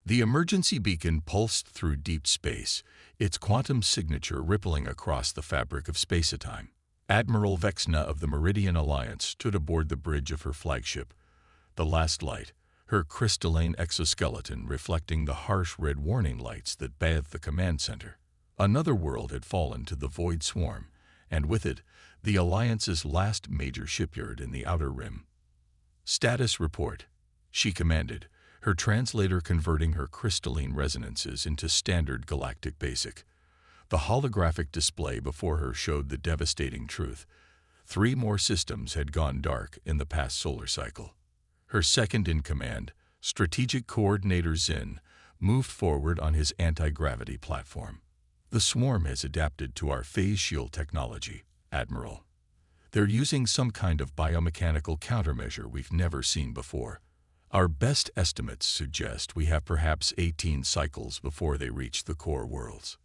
The emergency beacon pulsed through deep space, its quantum signature rippling across the fabric of space-time. Admiral Vexna of the Meridian Alliance stood aboard the bridge of her flagship, the Last Light, her crystalline exoskeleton reflecting the harsh red warning lights that bathed the command center. Another world had fallen to the Void Swarm, and with it, the Alliance's last major shipyard in the Outer Rim. "Status report," she commanded, her translator converting her crystalline resonances into standard galactic basic. The holographic display before her showed the devastating truth. 3 more systems had gone dark in the past solar cycle. Her second-in-command, Strategic Coordinator Zinn, moved forward on his anti-gravity platform. "The swarm has adapted to our phase shield technology, Admiral. They're using some kind of biomechanical countermeasure we've never seen before. Our best estimates suggest we have perhaps 18 cycles before they reach the core worlds."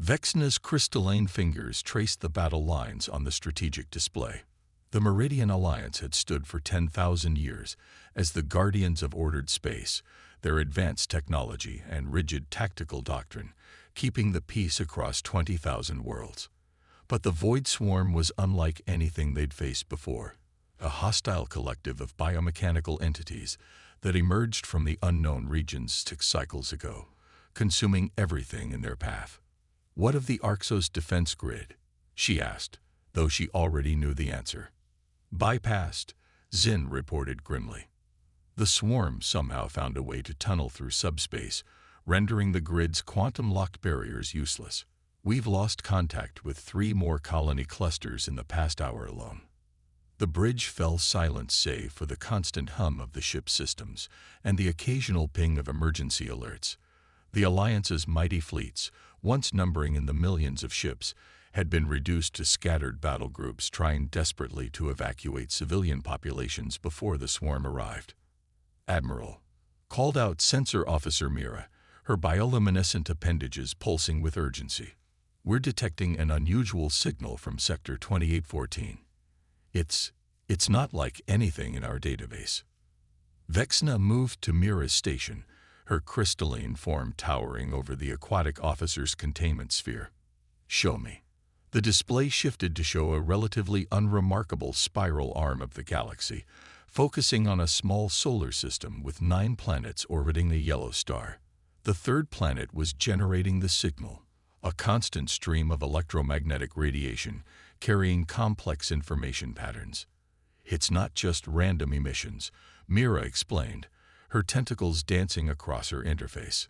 Vexna's crystalline fingers traced the battle lines on the strategic display. The Meridian Alliance had stood for 10,000 years as the guardians of ordered space, their advanced technology and rigid tactical doctrine, keeping the peace across 20,000 worlds. But the Void Swarm was unlike anything they'd faced before, a hostile collective of biomechanical entities that emerged from the unknown regions 6 cycles ago, consuming everything in their path. "What of the Arxos defense grid?" she asked, though she already knew the answer. "Bypassed," Zinn reported grimly. The swarm somehow found a way to tunnel through subspace, rendering the grid's quantum-locked barriers useless. "We've lost contact with 3 more colony clusters in the past hour alone." The bridge fell silent save for the constant hum of the ship's systems and the occasional ping of emergency alerts. The Alliance's mighty fleets, once numbering in the millions of ships, had been reduced to scattered battle groups trying desperately to evacuate civilian populations before the swarm arrived. "Admiral," called out Sensor Officer Mira, her bioluminescent appendages pulsing with urgency. "We're detecting an unusual signal from Sector 2814. It's not like anything in our database." Vexna moved to Mira's station, her crystalline form towering over the aquatic officer's containment sphere. "Show me." The display shifted to show a relatively unremarkable spiral arm of the galaxy, focusing on a small solar system with 9 planets orbiting a yellow star. The 3rd planet was generating the signal, a constant stream of electromagnetic radiation carrying complex information patterns. "It's not just random emissions," Mira explained, her tentacles dancing across her interface.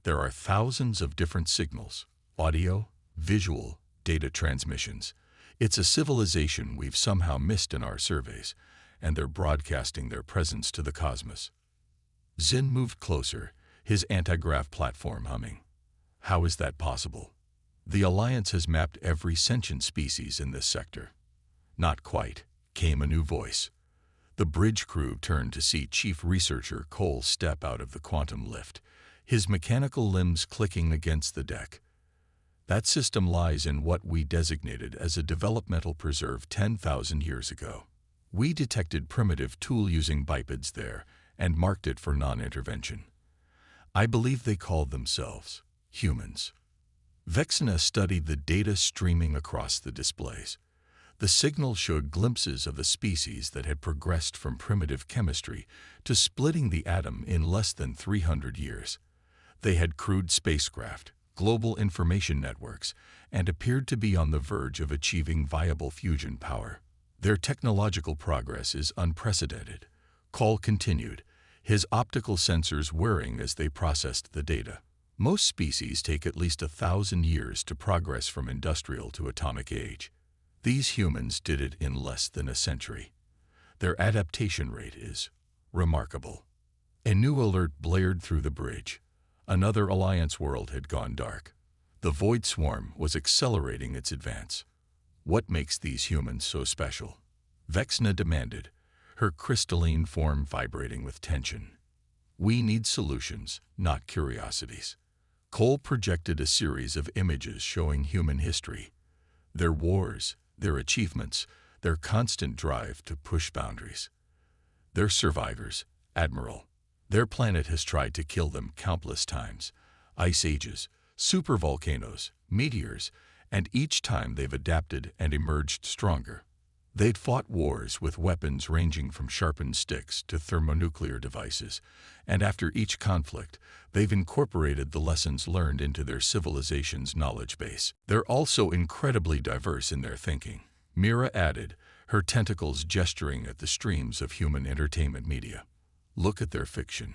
"There are thousands of different signals, audio, visual, data transmissions. It's a civilization we've somehow missed in our surveys, and they're broadcasting their presence to the cosmos." Zinn moved closer, his anti-grav platform humming. "How is that possible? The Alliance has mapped every sentient species in this sector." "Not quite," came a new voice. The bridge crew turned to see Chief Researcher Cole step out of the quantum lift, his mechanical limbs clicking against the deck. "That system lies in what we designated as a developmental preserve 10,000 years ago. We detected primitive tool-using bipeds there and marked it for non-intervention. I believe they called themselves humans." Vexna studied the data streaming across the displays. The signal showed glimpses of a species that had progressed from primitive chemistry to splitting the atom in less than 300 years. They had crewed spacecraft, global information networks, and appeared to be on the verge of achieving viable fusion power. "Their technological progress is unprecedented," Cole continued, his optical sensors whirring as they processed the data. "Most species take at least 1,000 years to progress from industrial to atomic age. These humans did it in less than a century. Their adaptation rate is remarkable." A new alert blared through the bridge. Another Alliance world had gone dark. The Void Swarm was accelerating its advance. "What makes these humans so special?" Vexna demanded, her crystalline form vibrating with tension. "We need solutions, not curiosities." Cole projected a series of images showing human history, their wars, their achievements, their constant drive to push boundaries. "They're survivors, Admiral. Their planet has tried to kill them countless times. Ice ages, supervolcanoes, meteors, and each time they've adapted and emerged stronger. They'd fought wars with weapons ranging from sharpened sticks to thermonuclear devices, and after each conflict, they've incorporated the lessons learned into their civilization's knowledge base. They're also incredibly diverse in their thinking, Mira added, her tentacles gesturing at the streams of human entertainment media. Look at their fiction.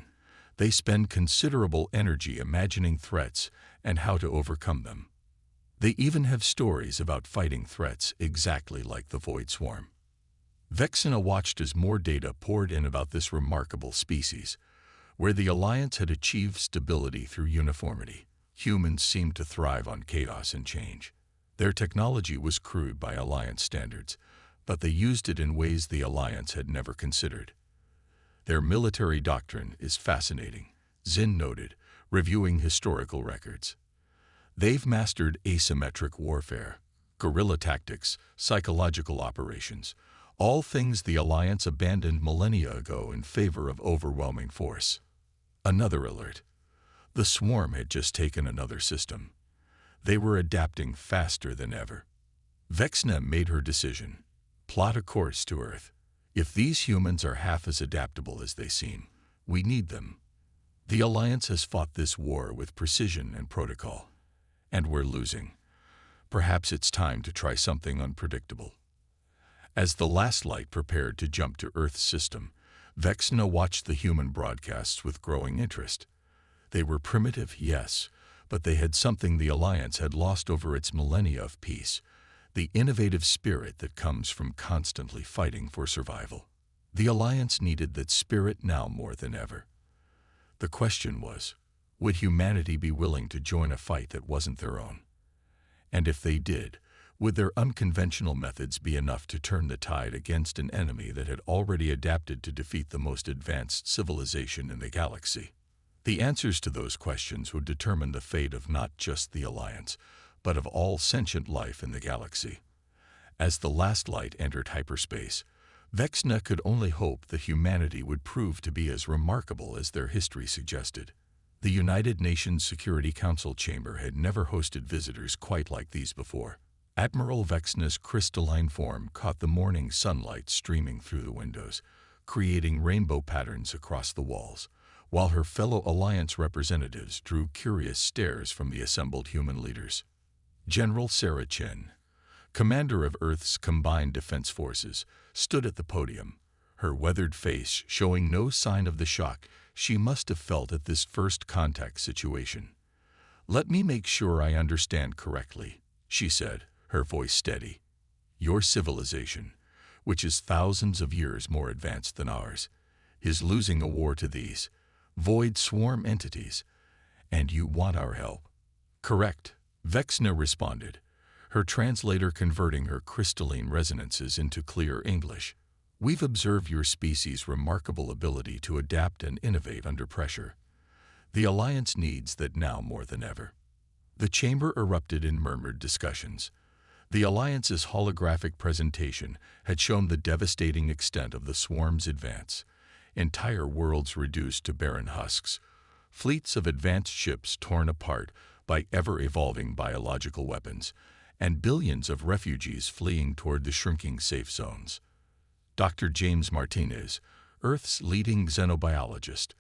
They spend considerable energy imagining threats and how to overcome them. They even have stories about fighting threats exactly like the Void Swarm. Vexna watched as more data poured in about this remarkable species. Where the Alliance had achieved stability through uniformity, humans seemed to thrive on chaos and change. Their technology was crude by Alliance standards, but they used it in ways the Alliance had never considered. Their military doctrine is fascinating, Zinn noted, reviewing historical records. They've mastered asymmetric warfare, guerrilla tactics, psychological operations, all things the Alliance abandoned millennia ago in favor of overwhelming force. Another alert. The Swarm had just taken another system. They were adapting faster than ever. Vexna made her decision. Plot a course to Earth. If these humans are half as adaptable as they seem, we need them. The Alliance has fought this war with precision and protocol. And we're losing. Perhaps it's time to try something unpredictable. As the last light prepared to jump to Earth's system, Vexna watched the human broadcasts with growing interest. They were primitive, yes, but they had something the Alliance had lost over its millennia of peace, the innovative spirit that comes from constantly fighting for survival. The Alliance needed that spirit now more than ever. The question was, would humanity be willing to join a fight that wasn't their own? And if they did, would their unconventional methods be enough to turn the tide against an enemy that had already adapted to defeat the most advanced civilization in the galaxy? The answers to those questions would determine the fate of not just the Alliance, but of all sentient life in the galaxy. As the last light entered hyperspace, Vexna could only hope that humanity would prove to be as remarkable as their history suggested. The United Nations Security Council chamber had never hosted visitors quite like these before. Admiral Vexna's crystalline form caught the morning sunlight streaming through the windows, creating rainbow patterns across the walls, while her fellow Alliance representatives drew curious stares from the assembled human leaders. General Sarah Chen, commander of Earth's Combined Defense Forces, stood at the podium, her weathered face showing no sign of the shock she must have felt at this first contact situation. "Let me make sure I understand correctly," she said, her voice steady. "Your civilization, which is thousands of years more advanced than ours, is losing a war to these Void Swarm entities, and you want our help." "Correct," Vexna responded, her translator converting her crystalline resonances into clear English. "We've observed your species' remarkable ability to adapt and innovate under pressure. The Alliance needs that now more than ever." The chamber erupted in murmured discussions. The Alliance's holographic presentation had shown the devastating extent of the Swarm's advance. Entire worlds reduced to barren husks, fleets of advanced ships torn apart by ever-evolving biological weapons, and billions of refugees fleeing toward the shrinking safe zones. Dr. James Martinez, Earth's leading xenobiologist,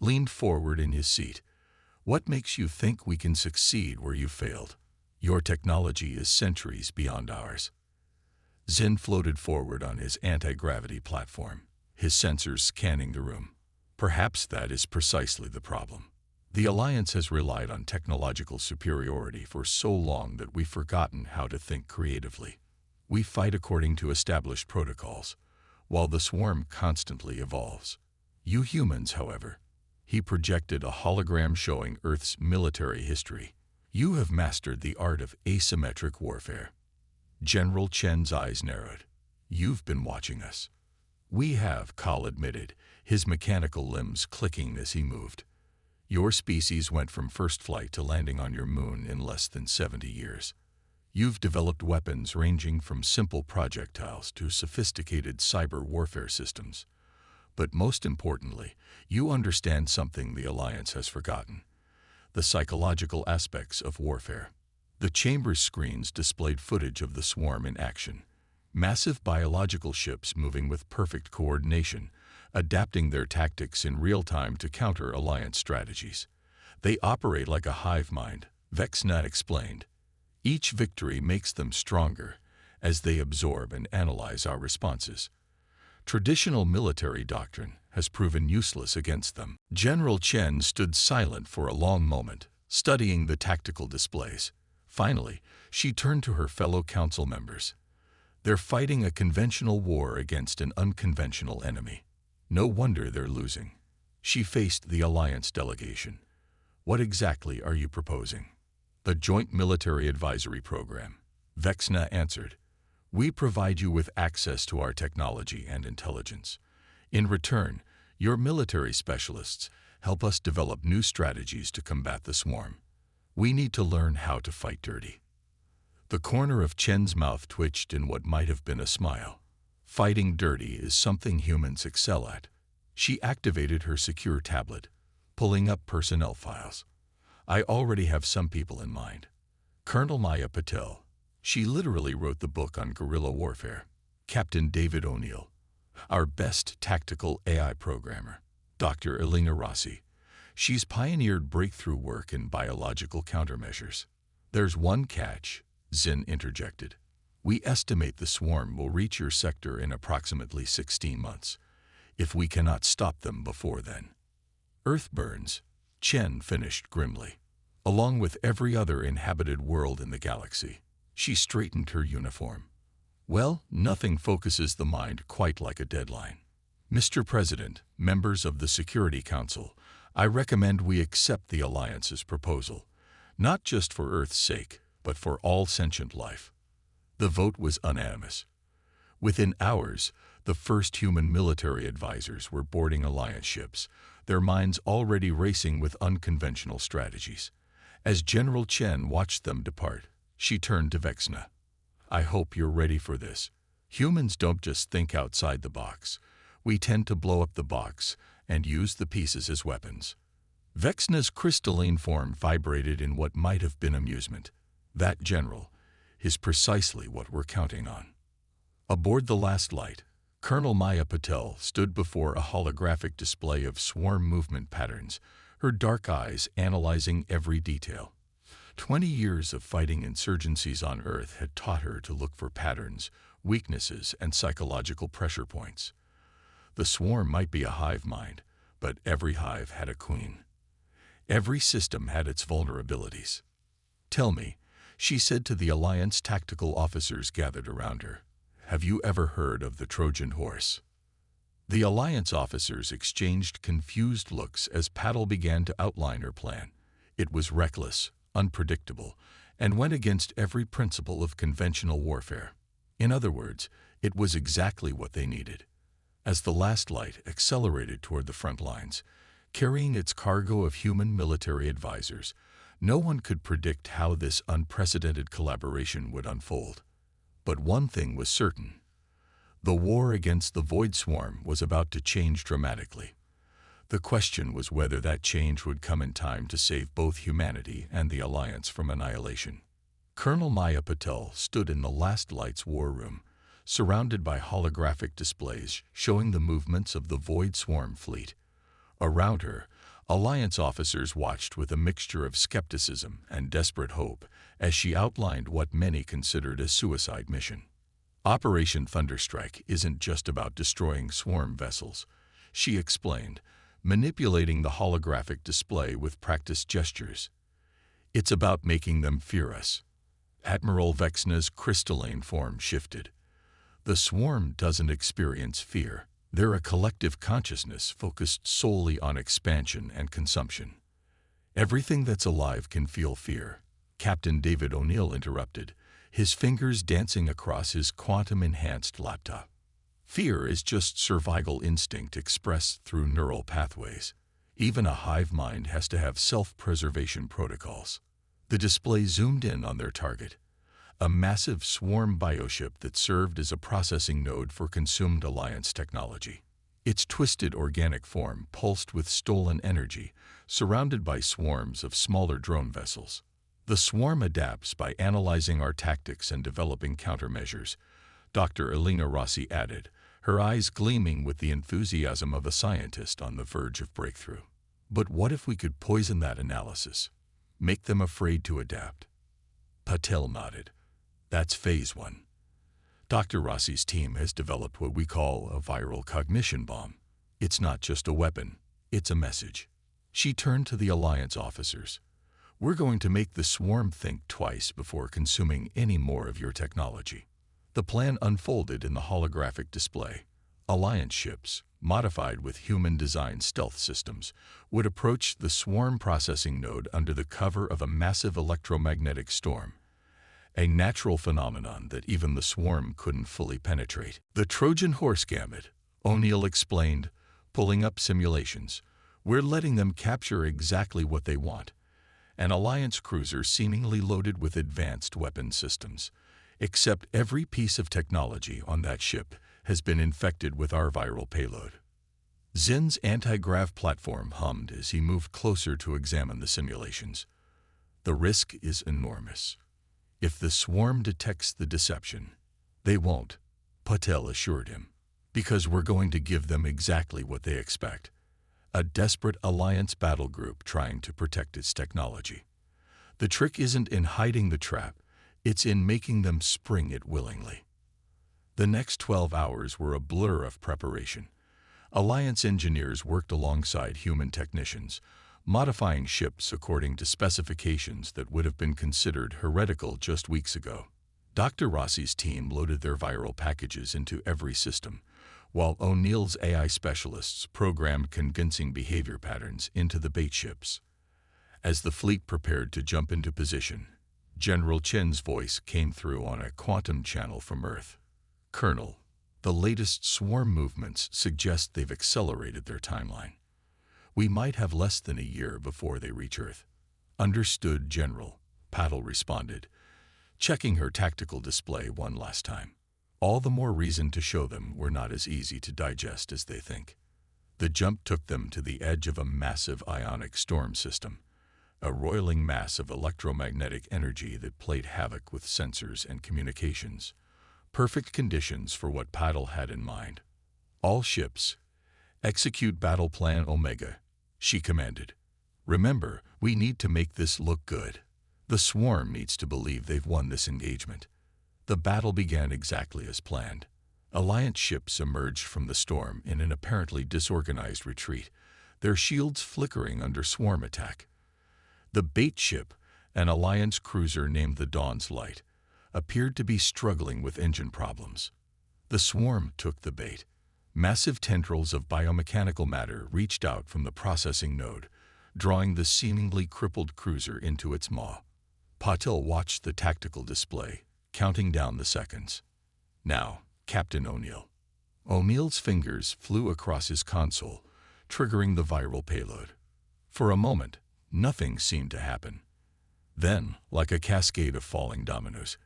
leaned forward in his seat. "What makes you think we can succeed where you failed? Your technology is centuries beyond ours." Zinn floated forward on his anti-gravity platform, his sensors scanning the room. "Perhaps that is precisely the problem. The Alliance has relied on technological superiority for so long that we've forgotten how to think creatively. We fight according to established protocols, while the Swarm constantly evolves. You humans, however," he projected a hologram showing Earth's military history, "you have mastered the art of asymmetric warfare." General Chen's eyes narrowed. "You've been watching us." "We have," Kal admitted, his mechanical limbs clicking as he moved. "Your species went from first flight to landing on your moon in less than 70 years. You've developed weapons ranging from simple projectiles to sophisticated cyber warfare systems. But most importantly, you understand something the Alliance has forgotten: the psychological aspects of warfare. The chamber's screens displayed footage of the swarm in action. Massive biological ships moving with perfect coordination, adapting their tactics in real time to counter Alliance strategies. They operate like a hive mind, Vexna explained. Each victory makes them stronger as they absorb and analyze our responses. Traditional military doctrine has proven useless against them. General Chen stood silent for a long moment, studying the tactical displays. Finally, she turned to her fellow council members. They're fighting a conventional war against an unconventional enemy. No wonder they're losing. She faced the Alliance delegation. What exactly are you proposing? The Joint Military Advisory Program, Vexna answered. We provide you with access to our technology and intelligence. In return, your military specialists help us develop new strategies to combat the swarm. We need to learn how to fight dirty. The corner of Chen's mouth twitched in what might have been a smile. Fighting dirty is something humans excel at. She activated her secure tablet, pulling up personnel files. I already have some people in mind. Colonel Maya Patel. She literally wrote the book on guerrilla warfare. Captain David O'Neill. Our best tactical AI programmer. Dr. Elena Rossi. She's pioneered breakthrough work in biological countermeasures. There's one catch, Zin interjected. We estimate the swarm will reach your sector in approximately 16 months, if we cannot stop them before then. Earth burns, Chen finished grimly, along with every other inhabited world in the galaxy. She straightened her uniform. Well, nothing focuses the mind quite like a deadline. Mr. President, members of the Security Council, I recommend we accept the Alliance's proposal, not just for Earth's sake, but for all sentient life. The vote was unanimous. Within hours, the first human military advisors were boarding Alliance ships, their minds already racing with unconventional strategies. As General Chen watched them depart, she turned to Vexna. I hope you're ready for this. Humans don't just think outside the box. We tend to blow up the box and use the pieces as weapons. Vexna's crystalline form vibrated in what might have been amusement. That general is precisely what we're counting on. Aboard the last light, Colonel Maya Patel stood before a holographic display of swarm movement patterns, her dark eyes analyzing every detail. 20 years of fighting insurgencies on Earth had taught her to look for patterns, weaknesses, and psychological pressure points. The swarm might be a hive mind, but every hive had a queen. Every system had its vulnerabilities. Tell me, she said to the Alliance tactical officers gathered around her, have you ever heard of the Trojan horse? The Alliance officers exchanged confused looks as Patel began to outline her plan. It was reckless, unpredictable, and went against every principle of conventional warfare. In other words, it was exactly what they needed. As the last light accelerated toward the front lines, carrying its cargo of human military advisors, no one could predict how this unprecedented collaboration would unfold. But one thing was certain. The war against the Void Swarm was about to change dramatically. The question was whether that change would come in time to save both humanity and the Alliance from annihilation. Colonel Maya Patel stood in the Last Light's war room, surrounded by holographic displays showing the movements of the Void Swarm fleet. Around her, Alliance officers watched with a mixture of skepticism and desperate hope as she outlined what many considered a suicide mission. Operation Thunderstrike isn't just about destroying swarm vessels, she explained, manipulating the holographic display with practiced gestures. It's about making them fear us. Admiral Vexna's crystalline form shifted. The swarm doesn't experience fear. They're a collective consciousness focused solely on expansion and consumption. Everything that's alive can feel fear, Captain David O'Neill interrupted, his fingers dancing across his quantum-enhanced laptop. Fear is just survival instinct expressed through neural pathways. Even a hive mind has to have self-preservation protocols. The display zoomed in on their target, a massive swarm bioship that served as a processing node for consumed Alliance technology. Its twisted organic form pulsed with stolen energy, surrounded by swarms of smaller drone vessels. The swarm adapts by analyzing our tactics and developing countermeasures, Dr. Elena Rossi added, her eyes gleaming with the enthusiasm of a scientist on the verge of breakthrough. But what if we could poison that analysis? Make them afraid to adapt? Patel nodded. That's phase 1. Dr. Rossi's team has developed what we call a viral cognition bomb. It's not just a weapon, it's a message. She turned to the Alliance officers. We're going to make the swarm think twice before consuming any more of your technology. The plan unfolded in the holographic display. Alliance ships, modified with human-designed stealth systems, would approach the swarm processing node under the cover of a massive electromagnetic storm, a natural phenomenon that even the swarm couldn't fully penetrate. The Trojan horse gamut, O'Neill explained, pulling up simulations. We're letting them capture exactly what they want. An Alliance cruiser seemingly loaded with advanced weapon systems. Except every piece of technology on that ship has been infected with our viral payload. Zin's anti-grav platform hummed as he moved closer to examine the simulations. The risk is enormous. If the swarm detects the deception, they won't, Patel assured him, because we're going to give them exactly what they expect. A desperate Alliance battle group trying to protect its technology. The trick isn't in hiding the trap, it's in making them spring it willingly. The next 12 hours were a blur of preparation. Alliance engineers worked alongside human technicians, modifying ships according to specifications that would have been considered heretical just weeks ago. Dr. Rossi's team loaded their viral packages into every system, while O'Neill's AI specialists programmed convincing behavior patterns into the bait ships. As the fleet prepared to jump into position, General Chen's voice came through on a quantum channel from Earth. Colonel, the latest swarm movements suggest they've accelerated their timeline. We might have less than a year before they reach Earth. Understood, General, Patel responded, checking her tactical display one last time. All the more reason to show them we're not as easy to digest as they think. The jump took them to the edge of a massive ionic storm system, a roiling mass of electromagnetic energy that played havoc with sensors and communications. Perfect conditions for what Patel had in mind. All ships, execute Battle Plan Omega, she commanded. Remember, we need to make this look good. The swarm needs to believe they've won this engagement. The battle began exactly as planned. Alliance ships emerged from the storm in an apparently disorganized retreat, their shields flickering under swarm attack. The bait ship, an Alliance cruiser named the Dawn's Light, appeared to be struggling with engine problems. The swarm took the bait. Massive tendrils of biomechanical matter reached out from the processing node, drawing the seemingly crippled cruiser into its maw. Patel watched the tactical display, counting down the seconds. Now, Captain O'Neill. O'Neill's fingers flew across his console, triggering the viral payload. For a moment, nothing seemed to happen. Then, like a cascade of falling dominoes,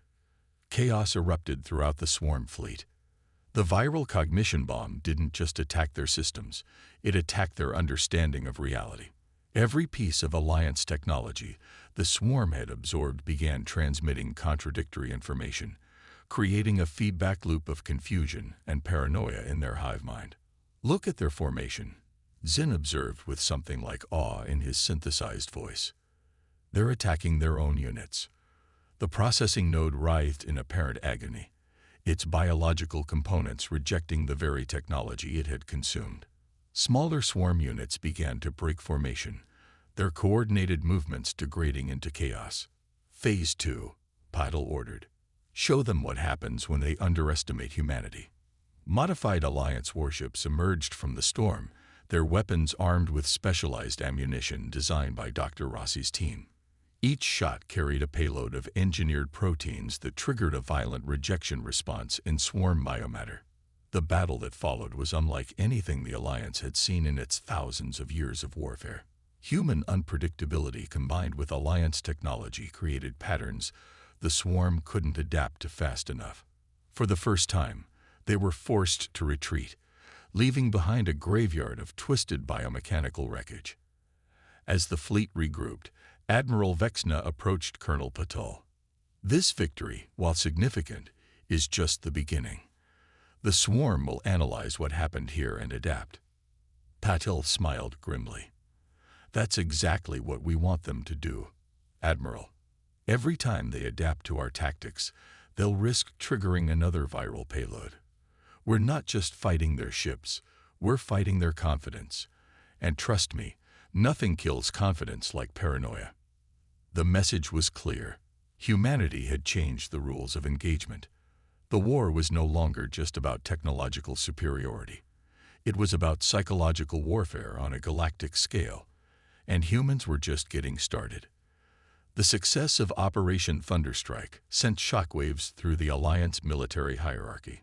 chaos erupted throughout the swarm fleet. The viral cognition bomb didn't just attack their systems, it attacked their understanding of reality. Every piece of Alliance technology the swarm had absorbed began transmitting contradictory information, creating a feedback loop of confusion and paranoia in their hive mind. Look at their formation, Zin observed with something like awe in his synthesized voice. They're attacking their own units. The processing node writhed in apparent agony, its biological components rejecting the very technology it had consumed. Smaller swarm units began to break formation, their coordinated movements degrading into chaos. Phase 2, Patel ordered. Show them what happens when they underestimate humanity. Modified Alliance warships emerged from the storm, their weapons armed with specialized ammunition designed by Dr. Rossi's team. Each shot carried a payload of engineered proteins that triggered a violent rejection response in swarm biomatter. The battle that followed was unlike anything the Alliance had seen in its thousands of years of warfare. Human unpredictability combined with Alliance technology created patterns the swarm couldn't adapt to fast enough. For the first time, they were forced to retreat, leaving behind a graveyard of twisted biomechanical wreckage. As the fleet regrouped, Admiral Vexna approached Colonel Patel. "This victory, while significant, is just the beginning. The swarm will analyze what happened here and adapt." Patel smiled grimly. "That's exactly what we want them to do, Admiral. Every time they adapt to our tactics, they'll risk triggering another viral payload. We're not just fighting their ships, we're fighting their confidence. And trust me, nothing kills confidence like paranoia." The message was clear. Humanity had changed the rules of engagement. The war was no longer just about technological superiority. It was about psychological warfare on a galactic scale, and humans were just getting started. The success of Operation Thunderstrike sent shockwaves through the Alliance military hierarchy.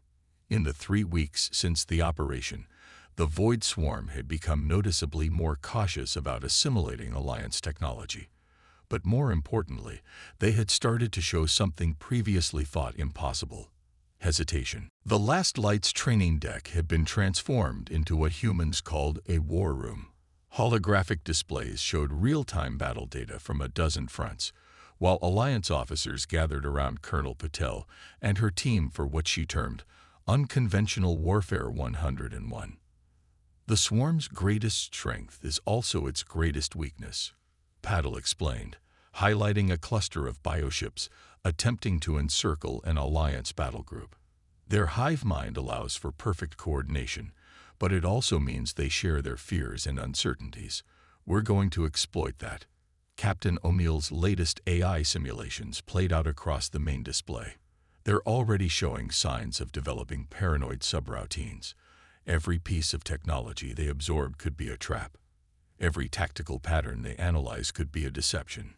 In the 3 weeks since the operation, the Void Swarm had become noticeably more cautious about assimilating Alliance technology. But more importantly, they had started to show something previously thought impossible: hesitation. The Last Light's training deck had been transformed into what humans called a war room. Holographic displays showed real-time battle data from a dozen fronts, while Alliance officers gathered around Colonel Patel and her team for what she termed Unconventional Warfare 101. "The swarm's greatest strength is also its greatest weakness," Patel explained, highlighting a cluster of bioships attempting to encircle an Alliance battle group. "Their hive mind allows for perfect coordination, but it also means they share their fears and uncertainties. We're going to exploit that." Captain O'Neill's latest AI simulations played out across the main display. They're already showing signs of developing paranoid subroutines. Every piece of technology they absorb could be a trap. Every tactical pattern they analyze could be a deception.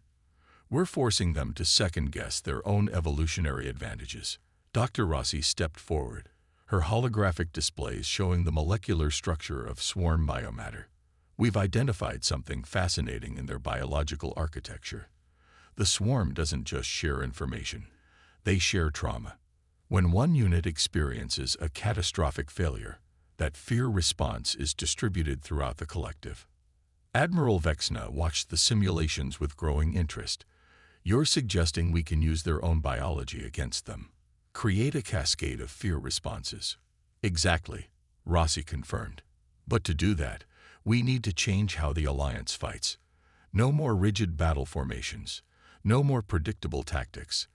We're forcing them to second-guess their own evolutionary advantages. Dr. Rossi stepped forward, her holographic displays showing the molecular structure of swarm biomatter. "We've identified something fascinating in their biological architecture. The swarm doesn't just share information, they share trauma. When one unit experiences a catastrophic failure, that fear response is distributed throughout the collective." Admiral Vexna watched the simulations with growing interest. "You're suggesting we can use their own biology against them? Create a cascade of fear responses?" "Exactly," Rossi confirmed. "But to do that, we need to change how the Alliance fights. No more rigid battle formations. No more predictable tactics.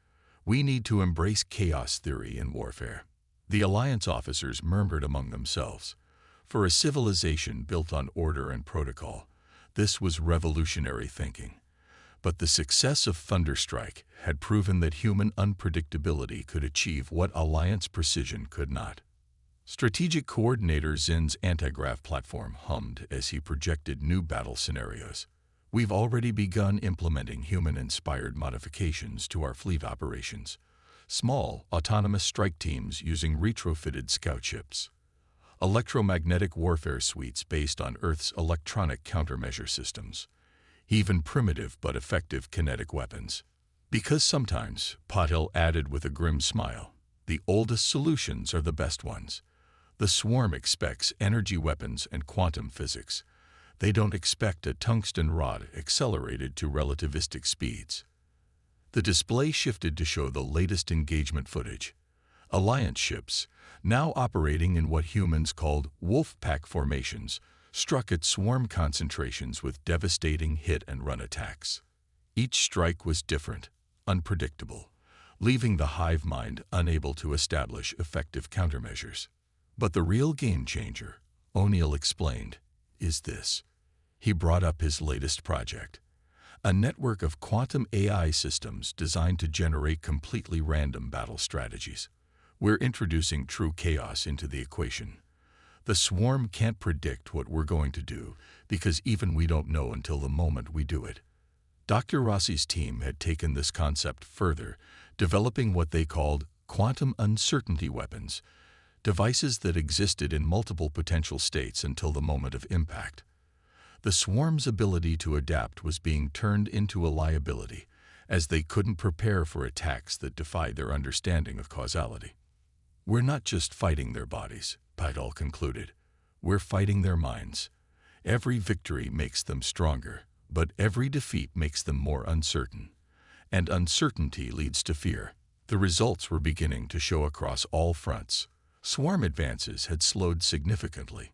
We need to embrace chaos theory in warfare." The Alliance officers murmured among themselves. For a civilization built on order and protocol, this was revolutionary thinking. But the success of Thunderstrike had proven that human unpredictability could achieve what Alliance precision could not. Strategic Coordinator Zin's antigrav platform hummed as he projected new battle scenarios. "We've already begun implementing human-inspired modifications to our fleet operations. Small, autonomous strike teams using retrofitted scout ships. Electromagnetic warfare suites based on Earth's electronic countermeasure systems. Even primitive but effective kinetic weapons. Because sometimes," Patel added with a grim smile, "the oldest solutions are the best ones. The swarm expects energy weapons and quantum physics. They don't expect a tungsten rod accelerated to relativistic speeds." The display shifted to show the latest engagement footage. Alliance ships, now operating in what humans called wolf pack formations, struck at swarm concentrations with devastating hit-and-run attacks. Each strike was different, unpredictable, leaving the hive mind unable to establish effective countermeasures. "But the real game-changer," O'Neill explained, "is this." He brought up his latest project. A network of quantum AI systems designed to generate completely random battle strategies. "We're introducing true chaos into the equation. The swarm can't predict what we're going to do, because even we don't know until the moment we do it." Dr. Rossi's team had taken this concept further, developing what they called quantum uncertainty weapons, devices that existed in multiple potential states until the moment of impact. The swarm's ability to adapt was being turned into a liability, as they couldn't prepare for attacks that defied their understanding of causality. "We're not just fighting their bodies," Patel concluded. We're fighting their minds. Every victory makes them stronger, but every defeat makes them more uncertain. And uncertainty leads to fear. The results were beginning to show across all fronts. Swarm advances had slowed significantly.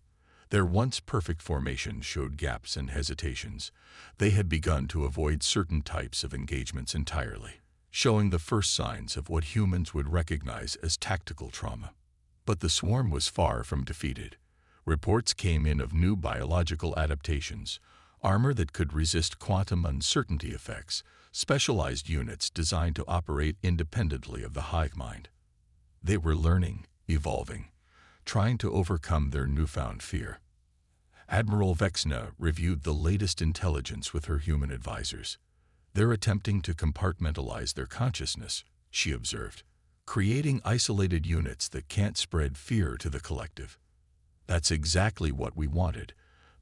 Their once perfect formation showed gaps and hesitations. They had begun to avoid certain types of engagements entirely, showing the first signs of what humans would recognize as tactical trauma. But the swarm was far from defeated. Reports came in of new biological adaptations, armor that could resist quantum uncertainty effects, specialized units designed to operate independently of the hive mind. They were learning, evolving, trying to overcome their newfound fear. Admiral Vexna reviewed the latest intelligence with her human advisors. They're attempting to compartmentalize their consciousness, she observed, creating isolated units that can't spread fear to the collective. That's exactly what we wanted,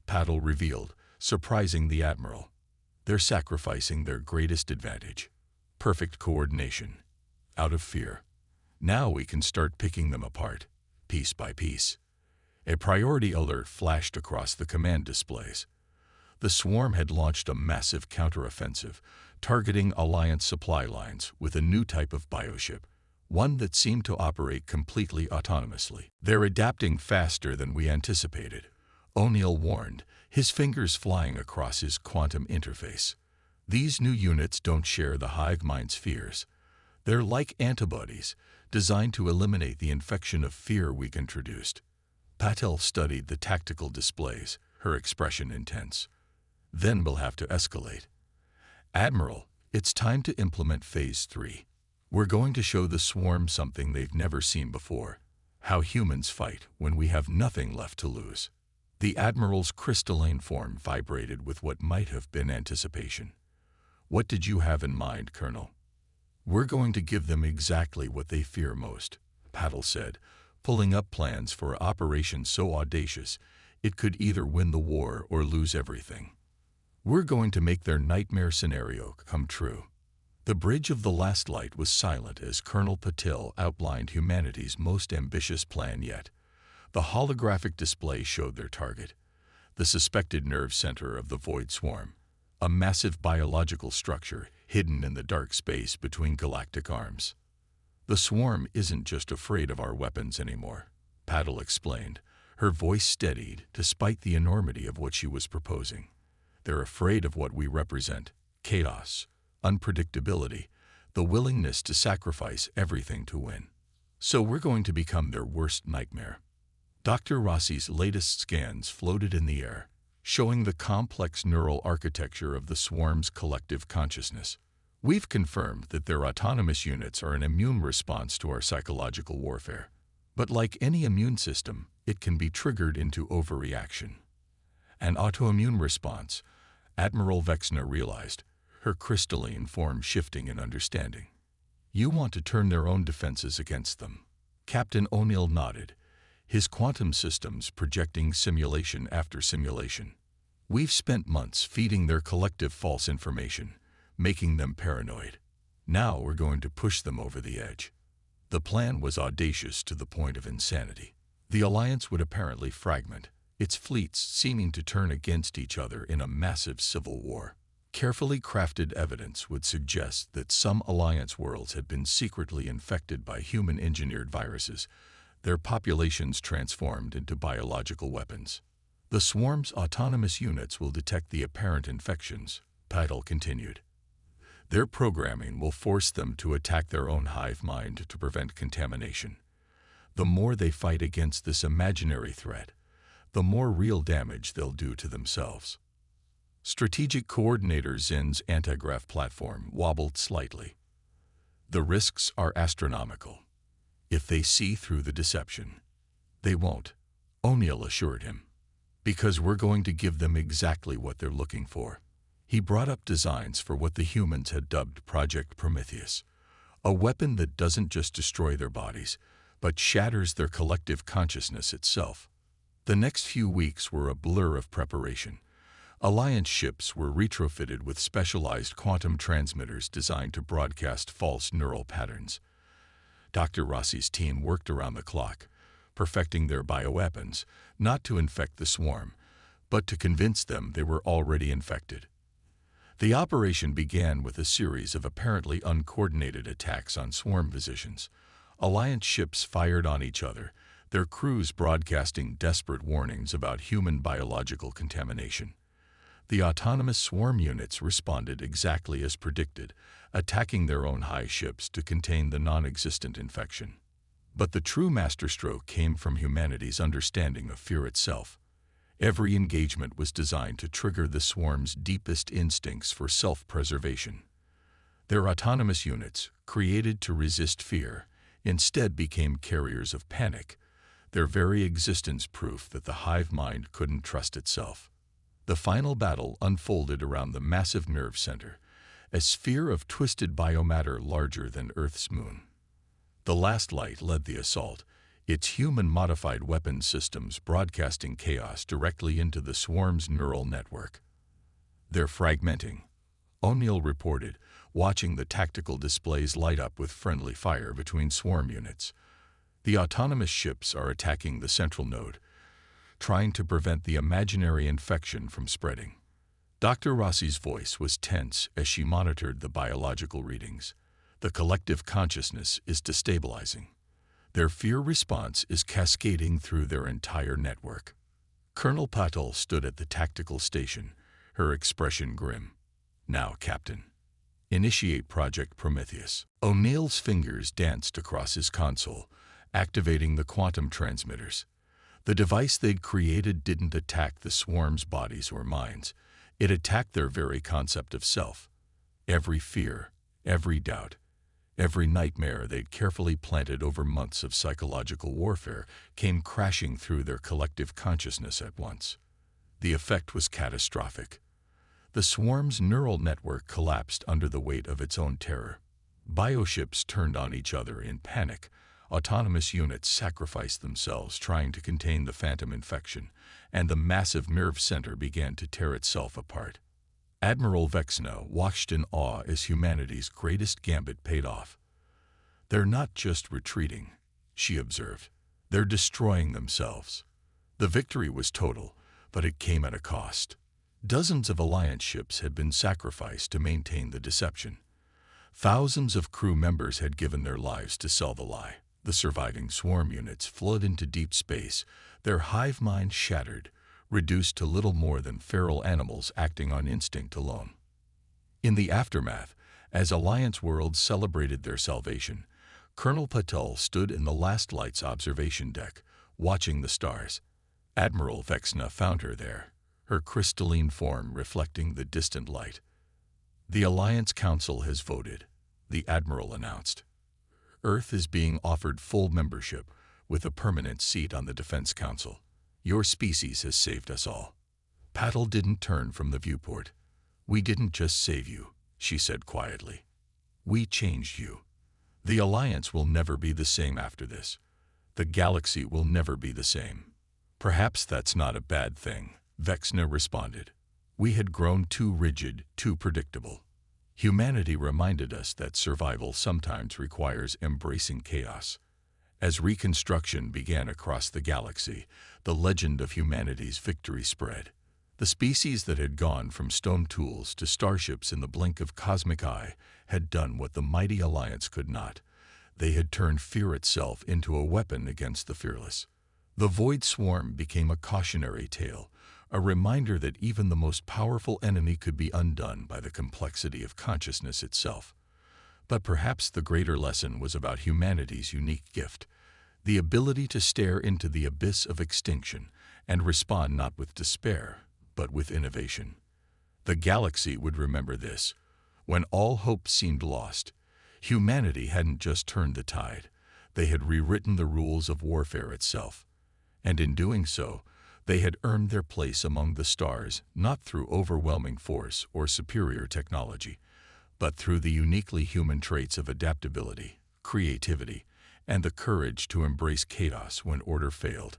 Paddle revealed, surprising the Admiral. They're sacrificing their greatest advantage, perfect coordination, out of fear. Now we can start picking them apart, piece by piece. A priority alert flashed across the command displays. The swarm had launched a massive counteroffensive, targeting Alliance supply lines with a new type of bioship, one that seemed to operate completely autonomously. They're adapting faster than we anticipated, O'Neill warned, his fingers flying across his quantum interface. These new units don't share the hive mind's fears. They're like antibodies, designed to eliminate the infection of fear we've introduced. Patel studied the tactical displays, her expression intense. Then we'll have to escalate. Admiral, it's time to implement Phase 3. We're going to show the swarm something they've never seen before. How humans fight when we have nothing left to lose. The Admiral's crystalline form vibrated with what might have been anticipation. What did you have in mind, Colonel? We're going to give them exactly what they fear most, Paddle said, pulling up plans for an operation so audacious it could either win the war or lose everything. We're going to make their nightmare scenario come true. The bridge of the last light was silent as Colonel Patil outlined humanity's most ambitious plan yet. The holographic display showed their target, the suspected nerve center of the Void Swarm, a massive biological structure hidden in the dark space between galactic arms. The swarm isn't just afraid of our weapons anymore, Paddle explained, her voice steadied despite the enormity of what she was proposing. They're afraid of what we represent: chaos, unpredictability, the willingness to sacrifice everything to win. So we're going to become their worst nightmare. Dr. Rossi's latest scans floated in the air, showing the complex neural architecture of the swarm's collective consciousness. We've confirmed that their autonomous units are an immune response to our psychological warfare. But like any immune system, it can be triggered into overreaction. An autoimmune response, Admiral Vexna realized, her crystalline form shifting in understanding. You want to turn their own defenses against them. Captain O'Neill nodded, his quantum systems projecting simulation after simulation. We've spent months feeding their collective false information, making them paranoid. Now we're going to push them over the edge. The plan was audacious to the point of insanity. The Alliance would apparently fragment, its fleets seeming to turn against each other in a massive civil war. Carefully crafted evidence would suggest that some Alliance worlds had been secretly infected by human-engineered viruses, their populations transformed into biological weapons. The swarm's autonomous units will detect the apparent infections, Paddle continued. Their programming will force them to attack their own hive mind to prevent contamination. The more they fight against this imaginary threat, the more real damage they'll do to themselves. Strategic Coordinator Zin's antigrav platform wobbled slightly. The risks are astronomical. If they see through the deception, they won't, O'Neill assured him, because we're going to give them exactly what they're looking for. He brought up designs for what the humans had dubbed Project Prometheus, a weapon that doesn't just destroy their bodies, but shatters their collective consciousness itself. The next few weeks were a blur of preparation. Alliance ships were retrofitted with specialized quantum transmitters designed to broadcast false neural patterns. Dr. Rossi's team worked around the clock, perfecting their bioweapons, not to infect the swarm, but to convince them they were already infected. The operation began with a series of apparently uncoordinated attacks on swarm positions. Alliance ships fired on each other, their crews broadcasting desperate warnings about human biological contamination. The autonomous swarm units responded exactly as predicted, attacking their own high ships to contain the non-existent infection. But the true masterstroke came from humanity's understanding of fear itself. Every engagement was designed to trigger the swarm's deepest instincts for self-preservation. Their autonomous units, created to resist fear, instead became carriers of panic, their very existence proof that the hive mind couldn't trust itself. The final battle unfolded around the massive nerve center, a sphere of twisted biomatter larger than Earth's moon. The last light led the assault, its human-modified weapons systems broadcasting chaos directly into the swarm's neural network. "They're fragmenting," O'Neill reported, watching the tactical displays light up with friendly fire between swarm units. "The autonomous ships are attacking the central node, trying to prevent the imaginary infection from spreading." Dr. Rossi's voice was tense as she monitored the biological readings. "The collective consciousness is destabilizing. Their fear response is cascading through their entire network." Colonel Patel stood at the tactical station, her expression grim. "Now, Captain, initiate Project Prometheus." O'Neill's fingers danced across his console, activating the quantum transmitters. The device they'd created didn't attack the swarm's bodies or minds. It attacked their very concept of self. Every fear, every doubt, every nightmare they'd carefully planted over months of psychological warfare came crashing through their collective consciousness at once. The effect was catastrophic. The swarm's neural network collapsed under the weight of its own terror. Bioships turned on each other in panic. Autonomous units sacrificed themselves trying to contain the phantom infection, and the massive nerve center began to tear itself apart. Admiral Vexna watched in awe as humanity's greatest gambit paid off. "They're not just retreating," she observed. "They're destroying themselves." The victory was total, but it came at a cost. Dozens of Alliance ships had been sacrificed to maintain the deception. Thousands of crew members had given their lives to sell the lie. The surviving swarm units fled into deep space, their hive mind shattered, reduced to little more than feral animals acting on instinct alone. In the aftermath, as Alliance worlds celebrated their salvation, Colonel Patel stood in the last light's observation deck, watching the stars. Admiral Vexna found her there, her crystalline form reflecting the distant light. "The Alliance Council has voted," the Admiral announced. "Earth is being offered full membership, with a permanent seat on the Defense Council. Your species has saved us all." Patel didn't turn from the viewport. "We didn't just save you," she said quietly. "We changed you. The Alliance will never be the same after this. The galaxy will never be the same." "Perhaps that's not a bad thing," Vexna responded. "We had grown too rigid, too predictable. Humanity reminded us that survival sometimes requires embracing chaos." As reconstruction began across the galaxy, the legend of humanity's victory spread. The species that had gone from stone tools to starships in the blink of cosmic eye had done what the mighty Alliance could not. They had turned fear itself into a weapon against the fearless. The Void Swarm became a cautionary tale, a reminder that even the most powerful enemy could be undone by the complexity of consciousness itself. But perhaps the greater lesson was about humanity's unique gift, the ability to stare into the abyss of extinction and respond not with despair, but with innovation. The galaxy would remember this. When all hope seemed lost, humanity hadn't just turned the tide, they had rewritten the rules of warfare itself. And in doing so, they had earned their place among the stars not through overwhelming force or superior technology, but through the uniquely human traits of adaptability, creativity, and the courage to embrace chaos when order failed.